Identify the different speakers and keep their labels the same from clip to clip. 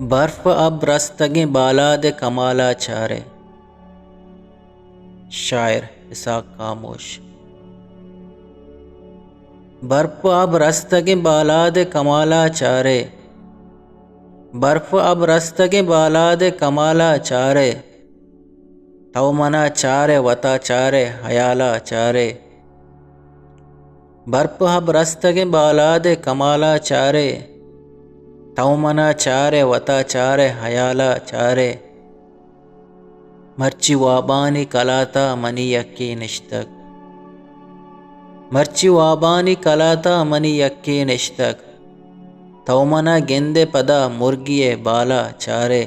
Speaker 1: बर्फ अब रस्तगे बालाद कमाला चारे। शायर इसाक खामोश। बर्फ अब रस्तगे बालाद कमाला चारे। बर्फ अब रस्तगे बालाद कमाला चारे। तवमना चारे वता चारे हयाला चारे। बर्फ अब रस्तगे बालाद कमाला चारे। तवमना चारे वता चारे हयाला चारे। मर्ची वाबानी कलाता मनी यक्की निश्तक। मर्ची वाबानी कलाता मनी यक्की निश्तक। तवमना गेंदे पदा मुर्गिये बाला चारे।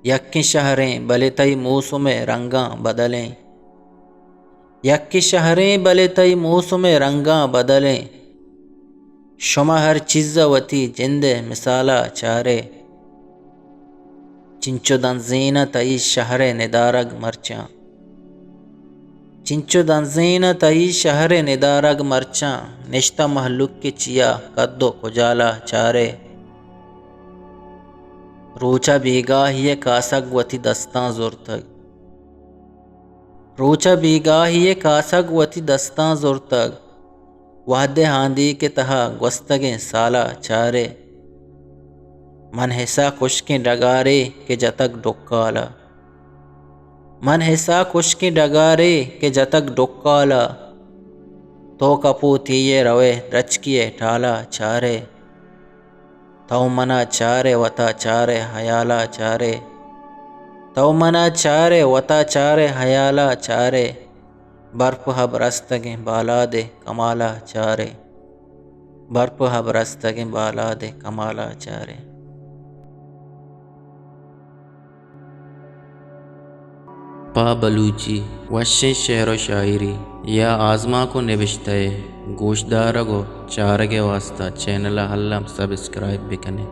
Speaker 1: यक्की शहरें बले तई मौसुमे रंगा बदलें। यक्की शहरें बले तई मौसुमे रंगा बदलें। शुमा हर चिज़्ज़वती जिंदे मिसाला चारे। चिंचो दंजीना तई शहरे निदारग मरचा। चिंचो दंजीना तई शहरे निदारग मरचा। निश्ता महलुक के चिया कद्दो कुजाला चारे। रोचा बीगाहिये कासग वती दस्तां जुर्तग। रोचा बीगाहिये कासग वती दस्तां जुर्तग। वादे हांदी के तहा ग्वस्तगे साला चारे। मन हिस्सा खुशकी डगारे के जतक डुक्काला। मन हिस्सा खुशकी डगारे के जतक डुक्काला। तो कपूतिये रवे रचकिये ठाला चारे। तवमना चारे वता चारे हयाला चारे। तवमना चारे वता चारे हयाला चारे। बर्फ हब रस्तगे बालादे कमाला चारे। बर्फ हब रस्तगे बालादे कमाला चारे। पा बलूची वशे शेर व शायरी या आज़मा को निविश्ते गोशदार गो चारगे वास्ता चैनल हल्लम सब्सक्राइब भी कने।